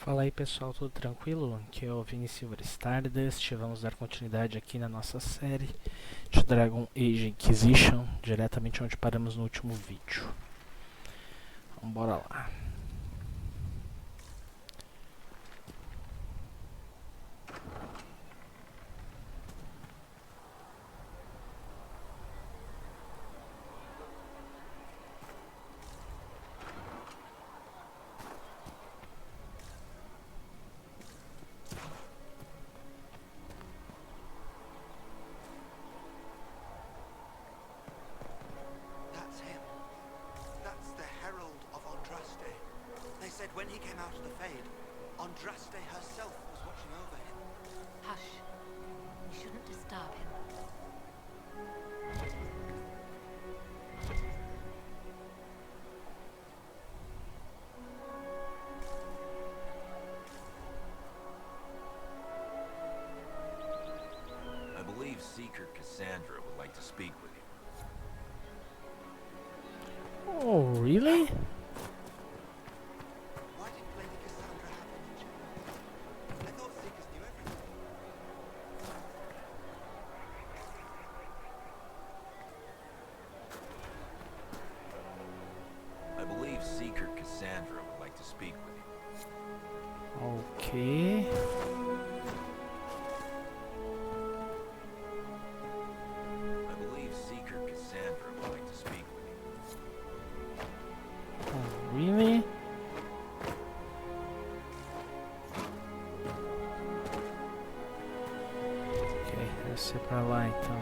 Fala aí pessoal, tudo tranquilo? Aqui é o Vinicius Stardust. Vamos dar continuidade aqui na nossa série de Dragon Age Inquisition, diretamente onde paramos no último vídeo. Vamos bora lá. When he came out of the Fade, Andraste herself was watching over him. Hush. You shouldn't disturb him. I believe Seeker Cassandra would like to speak with you. Oh, really? Okay. I believe Seeker Cassandra would like to speak with you. Oh, really? Ok, deve ser pra lá então.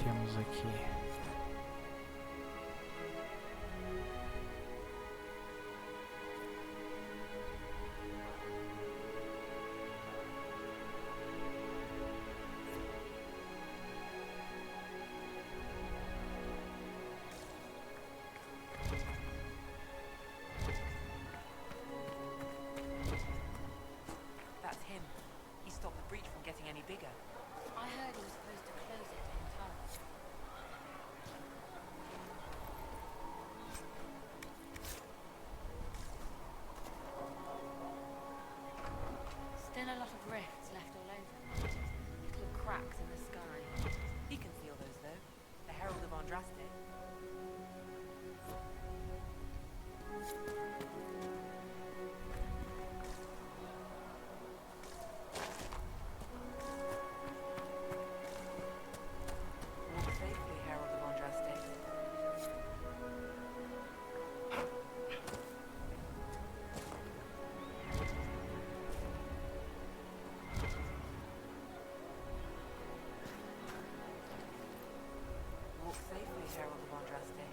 Temos aqui. Still a lot of rifts left all over. Little cracks in the sky. He can feel those though. The Herald of Andraste. Walk safely, Herald of Andraste. Walk safely, Herald of Andraste.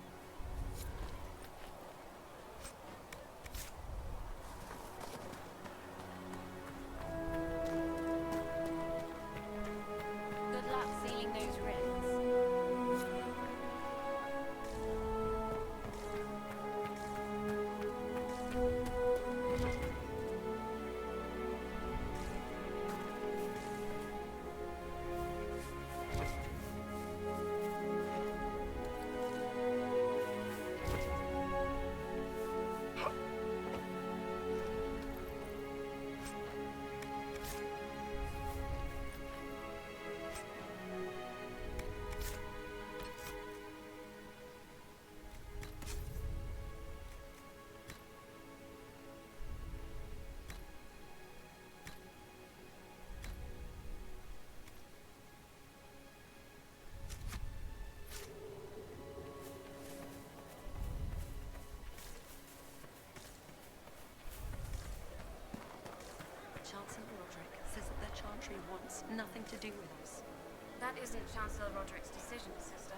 Good luck sealing those rifts. Chancellor Roderick says that the Chantry wants nothing to do with us. That isn't Chancellor Roderick's decision, sister.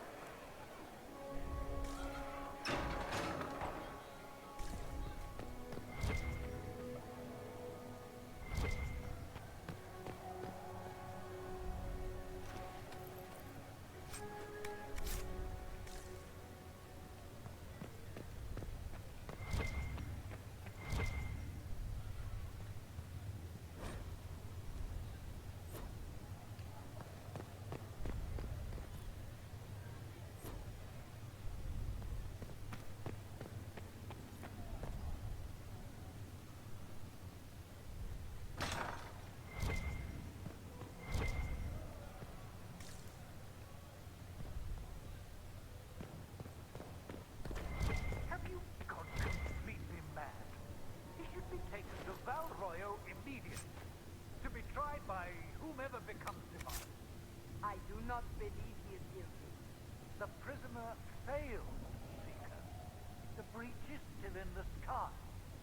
breach is still in the sky.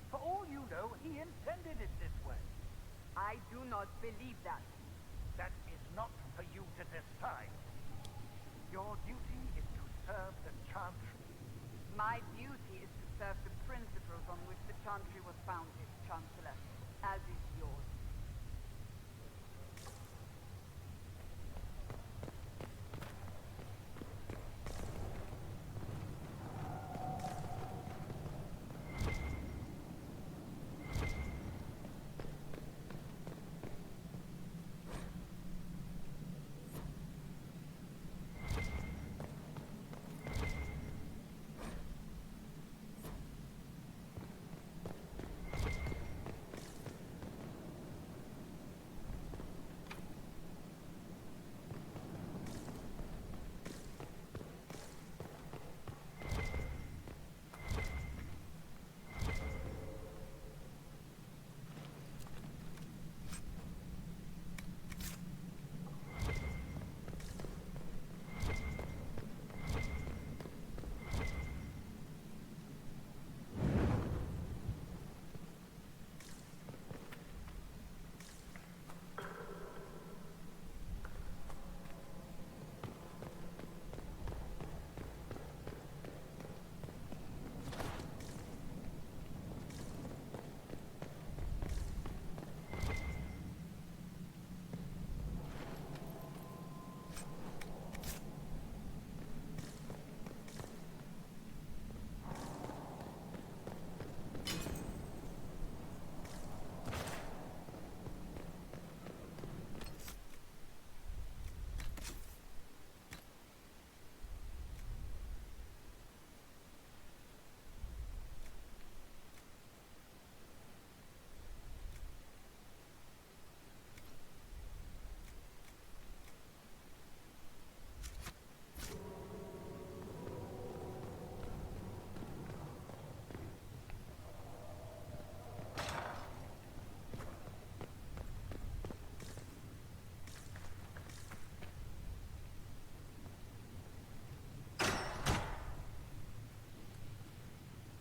For all you know, he intended it this way. I do not believe that. That is not for you to decide. Your duty is to serve the Chantry. My duty is to serve the principles on which the Chantry was founded, Chancellor, as is yours.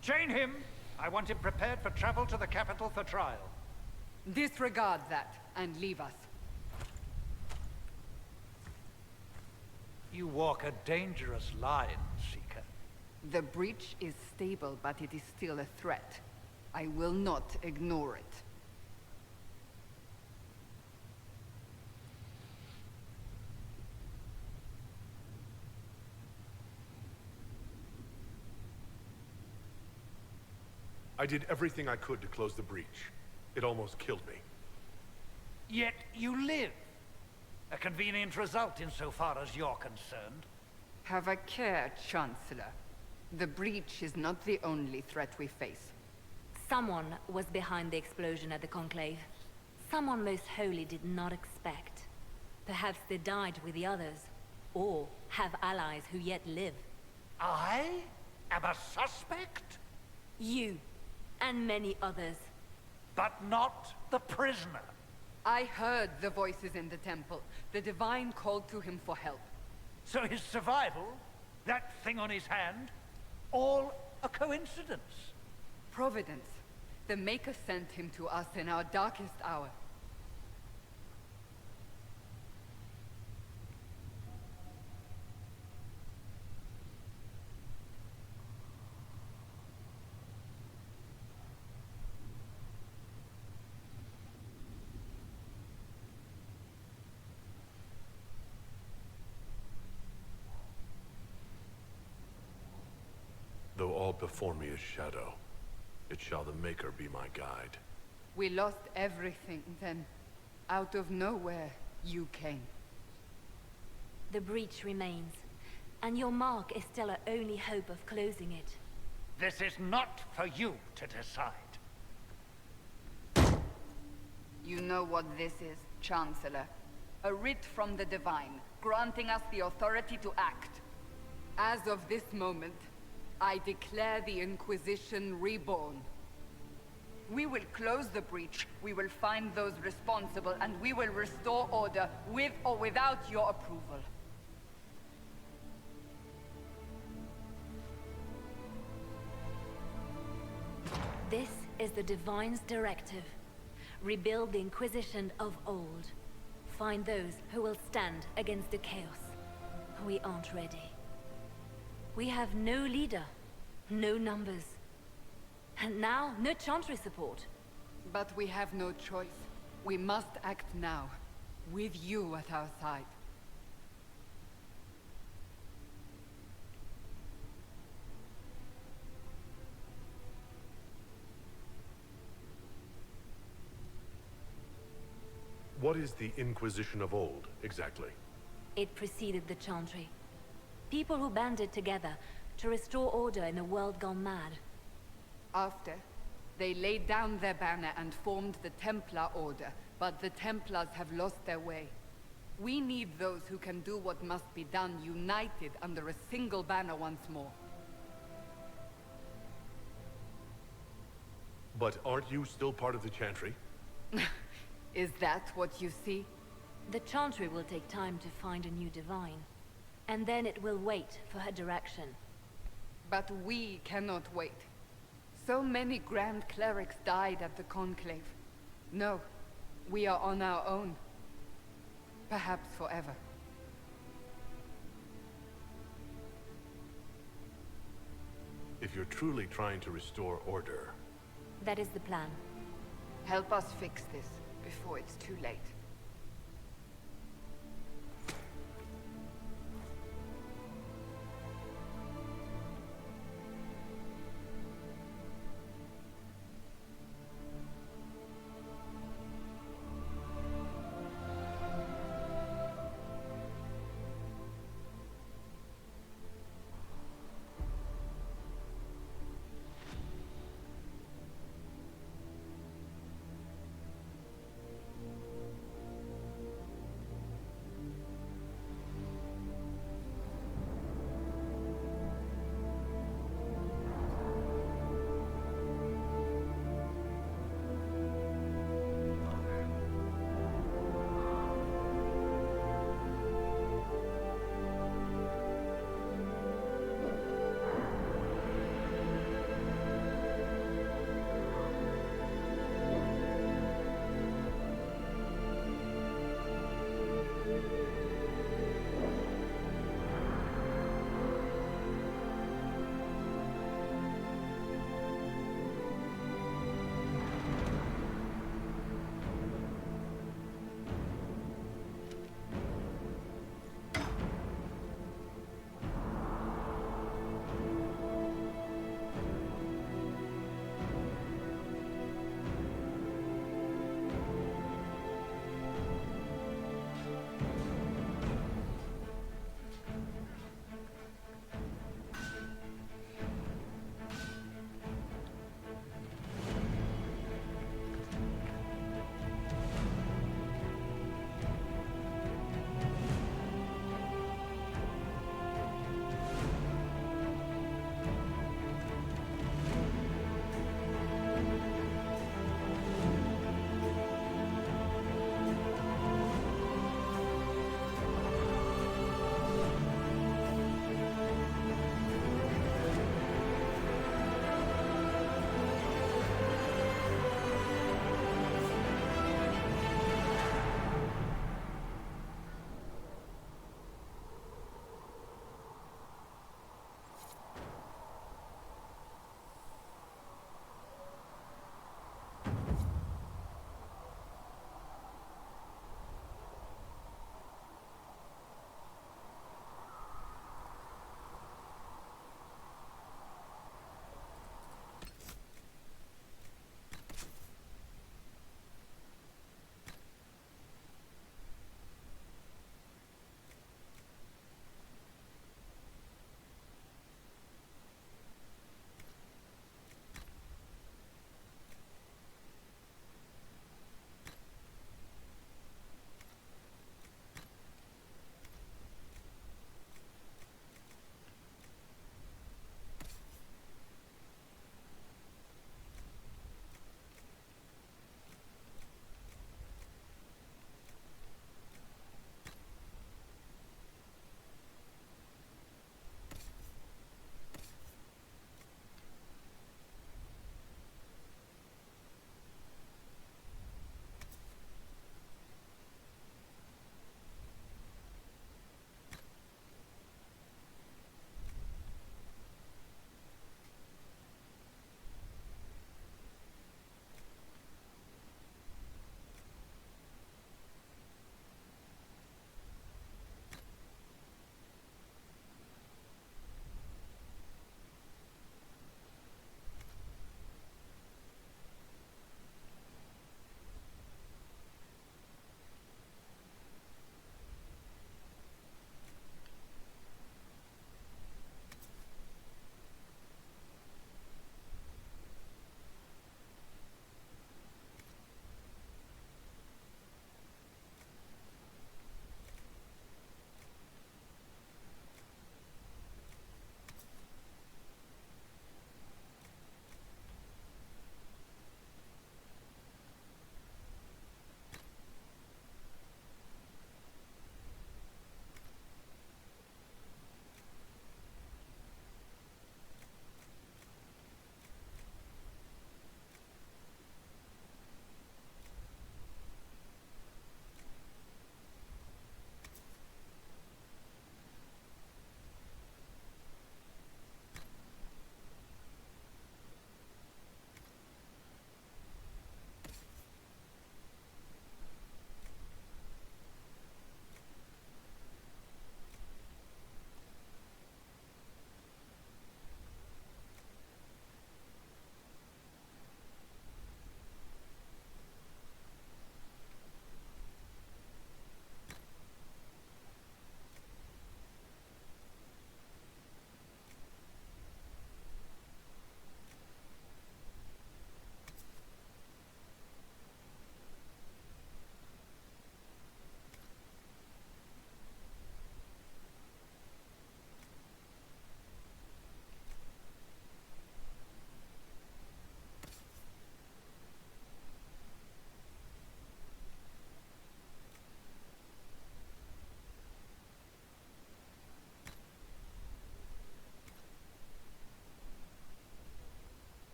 Chain him! I want him prepared for travel to the capital for trial. Disregard that, and leave us. You walk a dangerous line, Seeker. The breach is stable, but it is still a threat. I will not ignore it. I did everything I could to close the breach. It almost killed me. Yet you live. A convenient result insofar as you're concerned. Have a care, Chancellor. The breach is not the only threat we face. Someone was behind the explosion at the Conclave. Someone most holy did not expect. Perhaps they died with the others, or have allies who yet live. I am a suspect? You, and many others. But not the prisoner. I heard the voices in the temple. The Divine called to him for help. So his survival, that thing on his hand, all a coincidence? Providence. The Maker sent him to us in our darkest hour. Though all before me is shadow, it shall the Maker be my guide. We lost everything then. Out of nowhere, you came. The breach remains, and your mark is still our only hope of closing it. This is not for you to decide. You know what this is, Chancellor. A writ from the Divine, granting us the authority to act. As of this moment, I declare the Inquisition reborn. We will close the breach, we will find those responsible, and we will restore order, with or without your approval. This is the Divine's directive. Rebuild the Inquisition of old. Find those who will stand against the chaos. We aren't ready. We have no leader, no numbers. And now, no Chantry support. But we have no choice. We must act now, with you at our side. What is the Inquisition of old, exactly? It preceded the Chantry. People who banded together to restore order in a world gone mad. After, they laid down their banner and formed the Templar Order, but the Templars have lost their way. We need those who can do what must be done, united under a single banner once more. But aren't you still part of the Chantry? Is that what you see? The Chantry will take time to find a new Divine. And then it will wait for her direction. But we cannot wait. So many Grand Clerics died at the Conclave. No, we are on our own. Perhaps forever. If you're truly trying to restore order... That is the plan. Help us fix this before it's too late.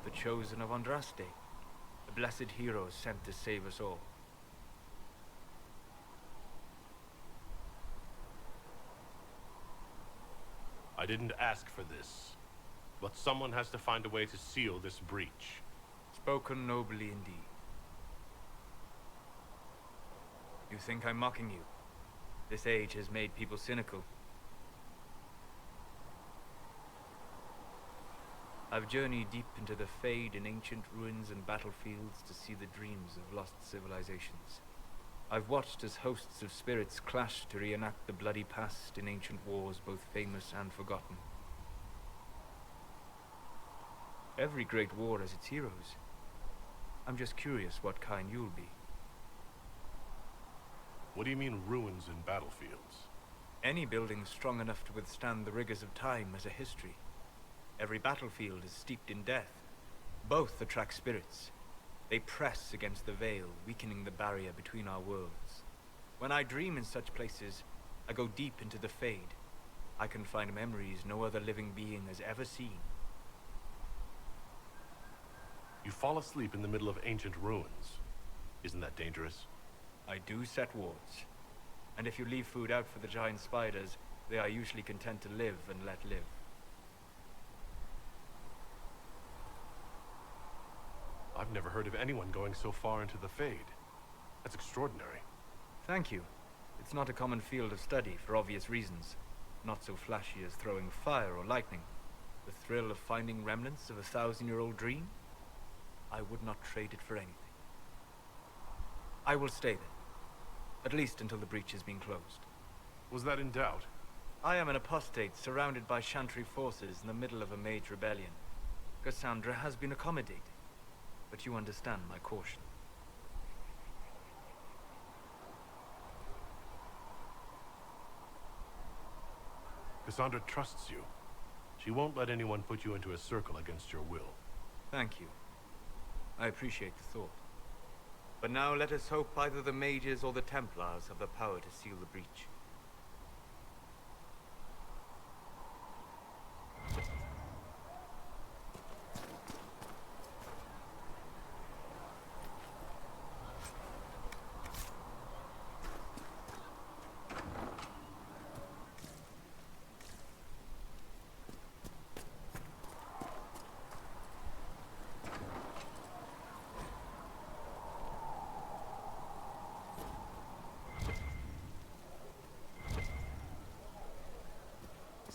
the chosen of Andraste, the blessed hero sent to save us all. I didn't ask for this, but someone has to find a way to seal this breach. Spoken nobly indeed. You think I'm mocking you? This age has made people cynical. I've journeyed deep into the Fade in ancient ruins and battlefields to see the dreams of lost civilizations. I've watched as hosts of spirits clash to reenact the bloody past in ancient wars both famous and forgotten. Every great war has its heroes. I'm just curious what kind you'll be. What do you mean ruins and battlefields? Any building strong enough to withstand the rigors of time has a history. Every battlefield is steeped in death. Both attract spirits. They press against the veil, weakening the barrier between our worlds. When I dream in such places, I go deep into the Fade. I can find memories no other living being has ever seen. You fall asleep in the middle of ancient ruins. Isn't that dangerous? I do set wards. And if you leave food out for the giant spiders, they are usually content to live and let live. I've never heard of anyone going so far into the Fade. That's extraordinary. Thank you. It's not a common field of study for obvious reasons. Not so flashy as throwing fire or lightning. The thrill of finding remnants of a 1,000-year-old dream? I would not trade it for anything. I will stay then. At least until the breach has been closed. Was that in doubt? I am an apostate surrounded by Chantry forces in the middle of a mage rebellion. Cassandra has been accommodating. But you understand my caution. Cassandra trusts you. She won't let anyone put you into a circle against your will. Thank you. I appreciate the thought. But now let us hope either the mages or the Templars have the power to seal the breach.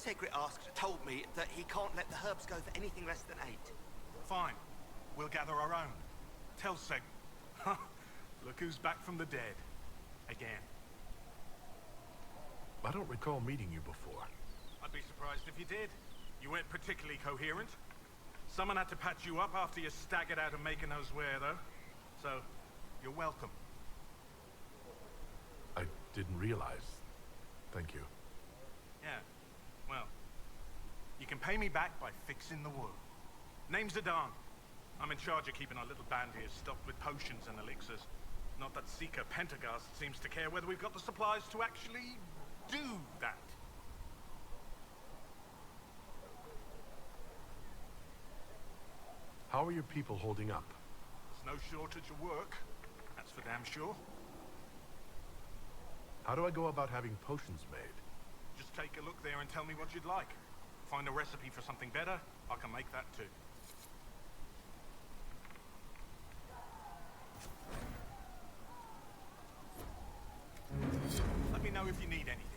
Segret told me that he can't let the herbs go for anything less than 8. Fine. We'll gather our own. Tell Seg. Look who's back from the dead. Again. I don't recall meeting you before. I'd be surprised if you did. You weren't particularly coherent. Someone had to patch you up after you staggered out of making knows where, though. So, you're welcome. I didn't realize. Thank you. Yeah. Well, you can pay me back by fixing the world. Name's Zidane. I'm in charge of keeping our little band here stocked with potions and elixirs. Not that Seeker Pentagast seems to care whether we've got the supplies to actually do that. How are your people holding up? There's no shortage of work. That's for damn sure. How do I go about having potions made? Just take a look there and tell me what you'd like. Find a recipe for something better, I can make that too. Let me know if you need anything.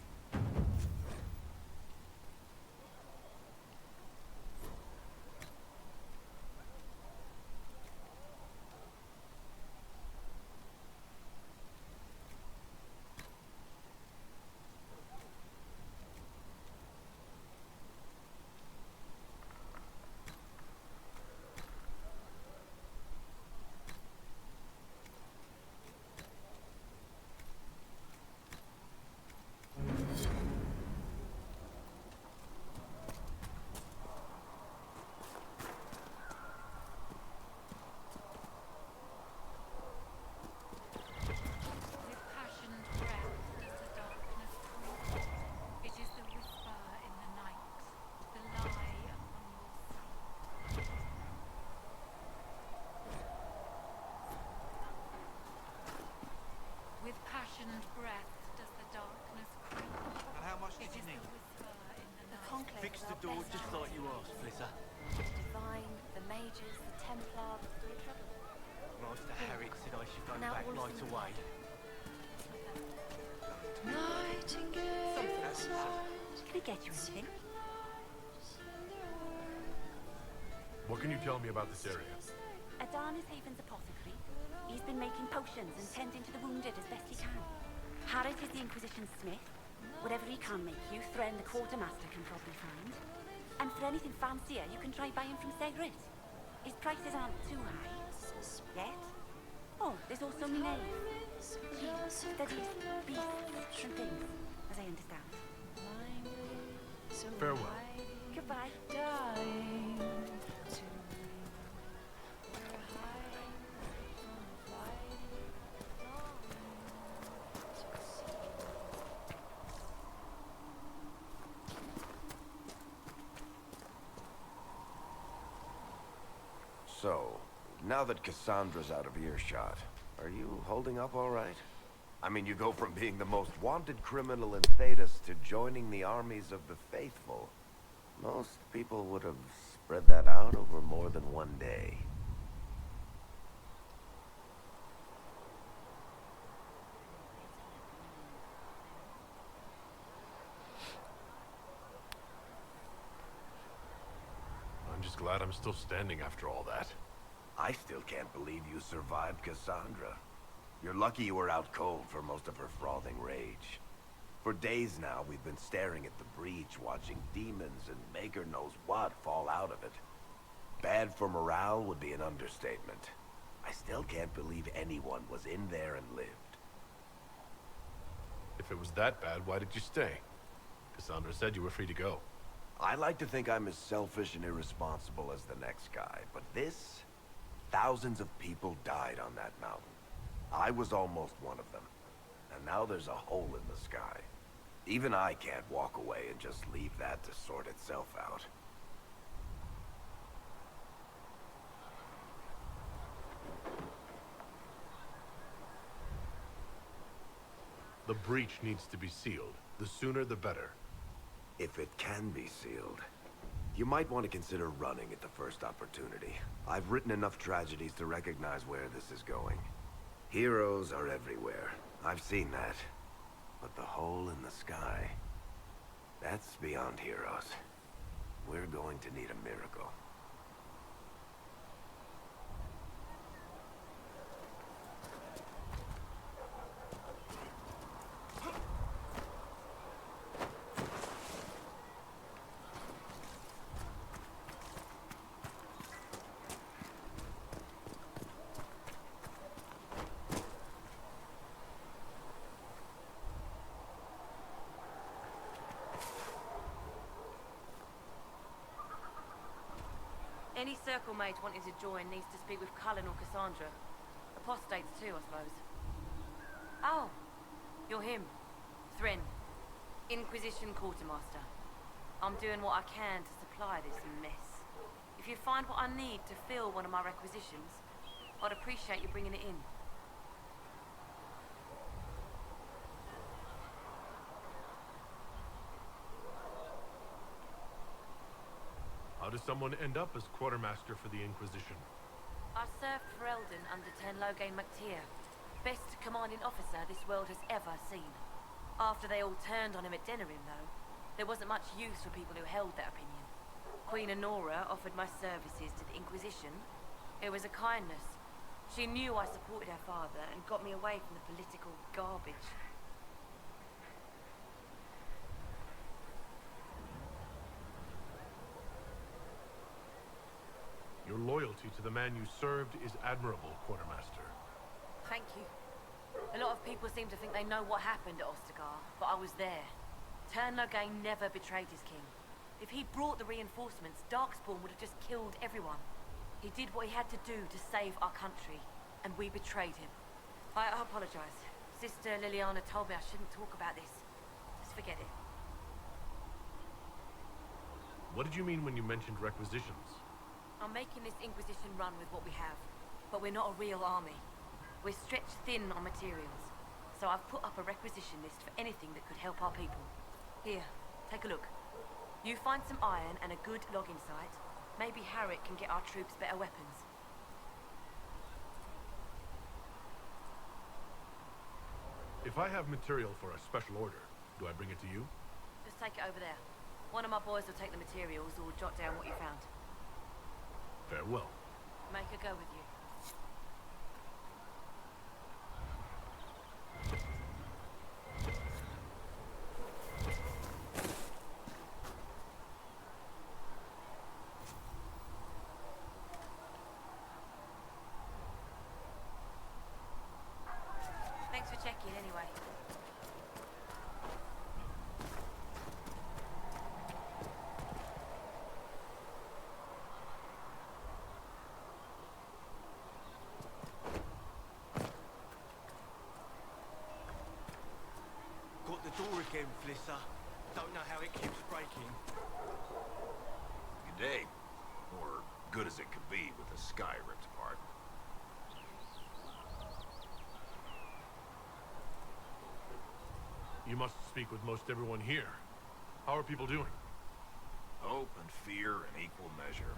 Fix the door just like you asked, Flissa. The divine, the mages, the Templar, the Three of Trouble. Master Harriet said I should go Now back all of right them away. Can I get you anything? What can you tell me about this area? Adarn is Haven's apothecary. He's been making potions and tending to the wounded as best he can. Harriet is the Inquisition's smith. Whatever he can make you, Thren the quartermaster can probably find. And for anything fancier, you can try buying from Segret. His prices aren't too high. Yet. Oh, there's also Minave. He studies beasts and things, as I understand. Farewell. Goodbye. So, now that Cassandra's out of earshot, are you holding up all right? I mean, you go from being the most wanted criminal in Thedas to joining the armies of the faithful. Most people would have spread that out over more than one day. I'm just glad I'm still standing after all that. I still can't believe you survived Cassandra. You're lucky you were out cold for most of her frothing rage. For days now, we've been staring at the breach, watching demons and maker knows what fall out of it. Bad for morale would be an understatement. I still can't believe anyone was in there and lived. If it was that bad, why did you stay? Cassandra said you were free to go. I like to think I'm as selfish and irresponsible as the next guy, but this... Thousands of people died on that mountain. I was almost one of them. And now there's a hole in the sky. Even I can't walk away and just leave that to sort itself out. The breach needs to be sealed. The sooner the better. If it can be sealed, you might want to consider running at the first opportunity. I've written enough tragedies to recognize where this is going. Heroes are everywhere. I've seen that. But the hole in the sky, that's beyond heroes. We're going to need a miracle. Any circle mate wanting to join needs to speak with Cullen or Cassandra. Apostates too, I suppose. Oh, you're him. Thrin. Inquisition Quartermaster. I'm doing what I can to supply this mess. If you find what I need to fill one of my requisitions, I'd appreciate you bringing it in. How does someone end up as quartermaster for the Inquisition? I served for Eldon under Ten Loghain MacTier. Best commanding officer this world has ever seen. After they all turned on him at Denerim, though, there wasn't much use for people who held that opinion. Queen Honora offered my services to the Inquisition. It was a kindness. She knew I supported her father and got me away from the political garbage. Your loyalty to the man you served is admirable, Quartermaster. Thank you. A lot of people seem to think they know what happened at Ostagar, but I was there. Ten Loghain never betrayed his king. If he brought the reinforcements, Darkspawn would have just killed everyone. He did what he had to do to save our country, and we betrayed him. I apologize. Sister Liliana told me I shouldn't talk about this. Just forget it. What did you mean when you mentioned requisitions? I'm making this Inquisition run with what we have, but we're not a real army. We're stretched thin on materials, so I've put up a requisition list for anything that could help our people. Here, take a look. You find some iron and a good logging site. Maybe Harriet can get our troops better weapons. If I have material for a special order, do I bring it to you? Just take it over there. One of my boys will take the materials or jot down what you found. Farewell. Make her go with you. Thanks for checking anyway. Got the door again, Flisser. Don't know how it keeps breaking. Good day. Or good as it could be with the sky ripped apart. You must speak with most everyone here. How are people doing? Hope and fear in equal measure.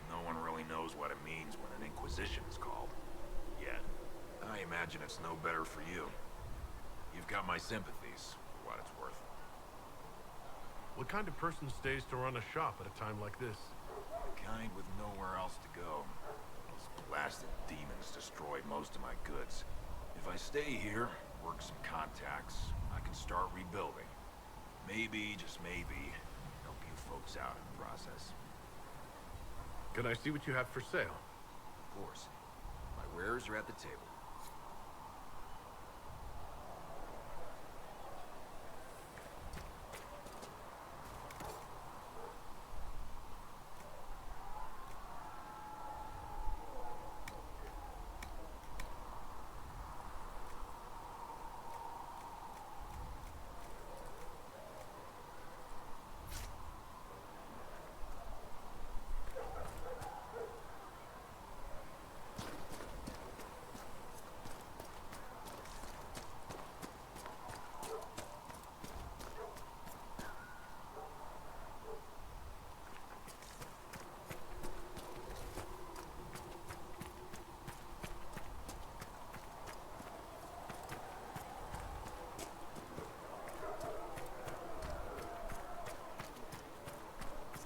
No one really knows what it means when an Inquisition is called. Yet, I imagine it's no better for you. You've got my sympathies, for what it's worth. What kind of person stays to run a shop at a time like this? The kind with nowhere else to go. Those blasted demons destroyed most of my goods. If I stay here, work some contacts, I can start rebuilding. Maybe, just maybe, help you folks out in the process. Can I see what you have for sale? Of course. My wares are at the table.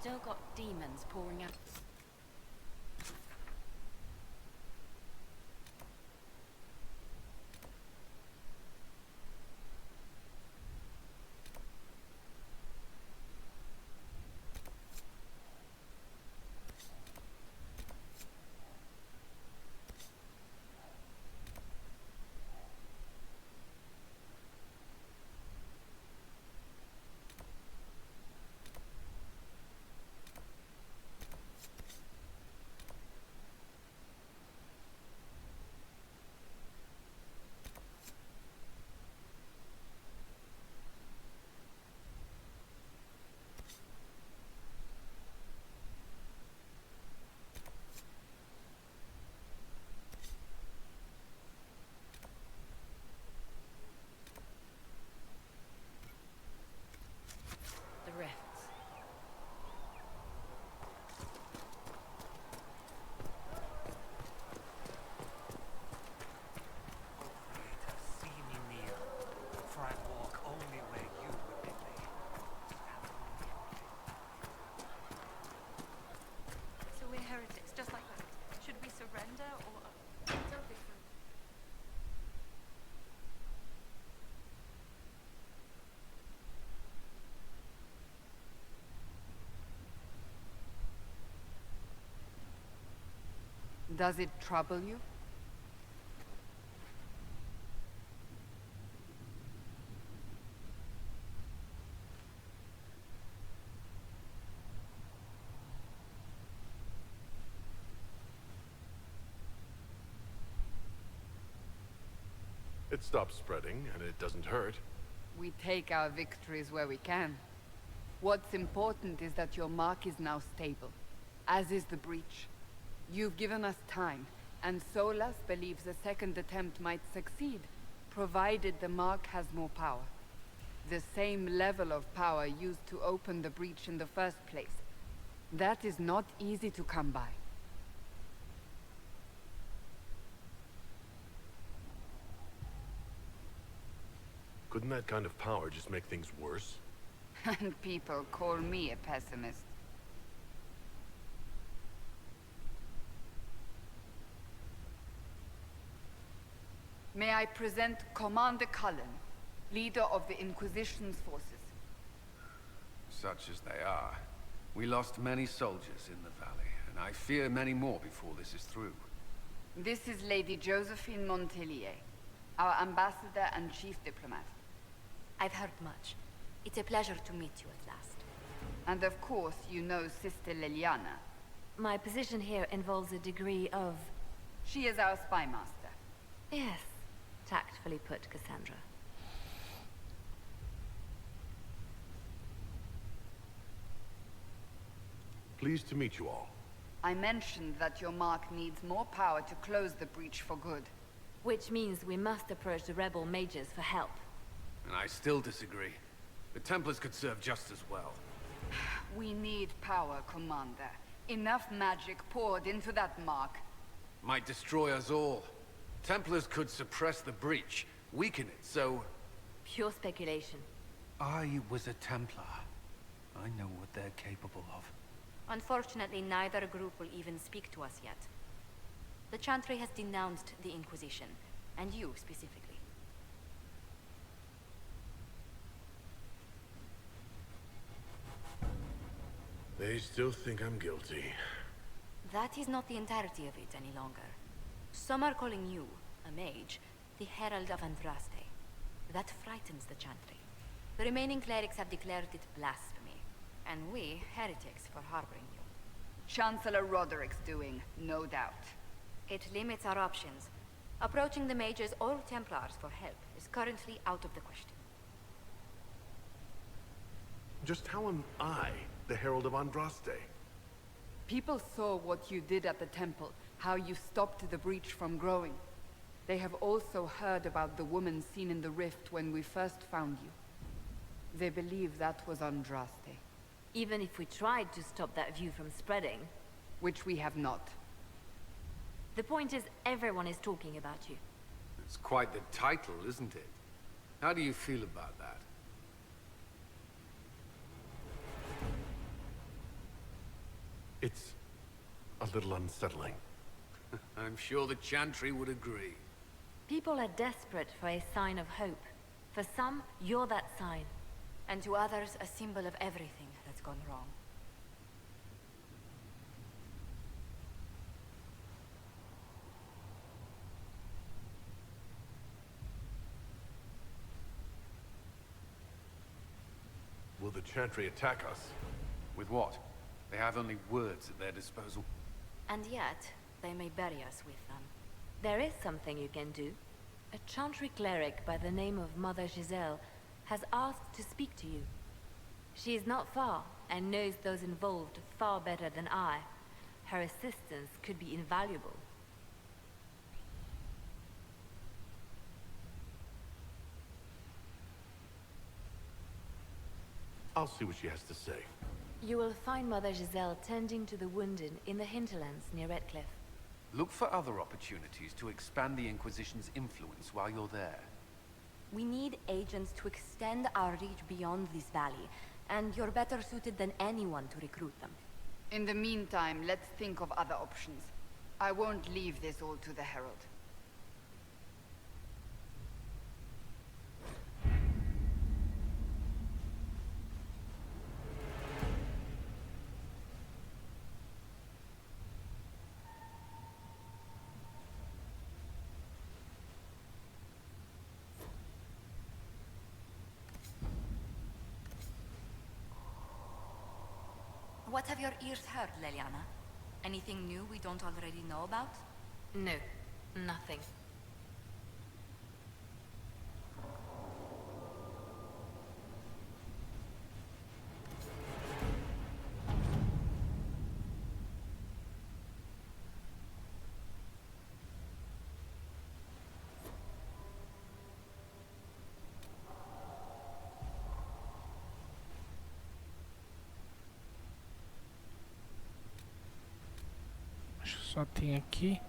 Still got demons pouring out. The rifts. See me near, for I walk only where you would bid me. So we're heretics, just like that. Should we surrender or... Don't be fooled. Does it trouble you? It stops spreading, and it doesn't hurt. We take our victories where we can. What's important is that your mark is now stable, as is the breach. You've given us time, and Solas believes a second attempt might succeed, provided the mark has more power. The same level of power used to open the breach in the first place. That is not easy to come by. Couldn't that kind of power just make things worse? And people call me a pessimist. May I present Commander Cullen, leader of the Inquisition's forces. Such as they are. We lost many soldiers in the valley, and I fear many more before this is through. This is Lady Josephine Montelier, our ambassador and chief diplomat. I've heard much. It's a pleasure to meet you at last. And of course, you know Sister Liliana. My position here involves a degree of... She is our spy master. Yes, tactfully put, Cassandra. Pleased to meet you all. I mentioned that your mark needs more power to close the breach for good. Which means we must approach the rebel mages for help. And I still disagree. The Templars could serve just as well. We need power, Commander. Enough magic poured into that mark. Might destroy us all. Templars could suppress the breach, weaken it, so... Pure speculation. I was a Templar. I know what they're capable of. Unfortunately, neither group will even speak to us yet. The Chantry has denounced the Inquisition, and you specifically. They still think I'm guilty. That is not the entirety of it any longer. Some are calling you, a mage, the Herald of Andraste. That frightens the Chantry. The remaining clerics have declared it blasphemy, and we, heretics, for harboring you. Chancellor Roderick's doing, no doubt. It limits our options. Approaching the mages or Templars for help is currently out of the question. Just how am I the Herald of Andraste? People saw what you did at the temple, how you stopped the breach from growing. They have also heard about the woman seen in the rift when we first found you. They believe that was Andraste. Even if we tried to stop that view from spreading... Which we have not. The point is, everyone is talking about you. It's quite the title, isn't it? How do you feel about that? It's a little unsettling. I'm sure the Chantry would agree. People are desperate for a sign of hope. For some, you're that sign. And to others, a symbol of everything that's gone wrong. Will the Chantry attack us? With what? They have only words at their disposal. And yet, they may bury us with them. There is something you can do. A Chantry cleric by the name of Mother Giselle has asked to speak to you. She is not far, and knows those involved far better than I. Her assistance could be invaluable. I'll see what she has to say. You will find Mother Giselle tending to the wounded in the hinterlands near Redcliffe. Look for other opportunities to expand the Inquisition's influence while you're there. We need agents to extend our reach beyond this valley, and you're better suited than anyone to recruit them. In the meantime, let's think of other options. I won't leave this all to the Herald. What have your ears heard, Liliana? Anything new we don't already know about? No, nothing. Só tem aqui.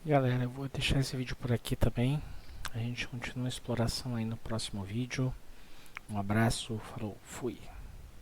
Galera, eu vou deixar esse vídeo por aqui também. A gente continua a exploração aí no próximo vídeo. Um abraço, falou, fui!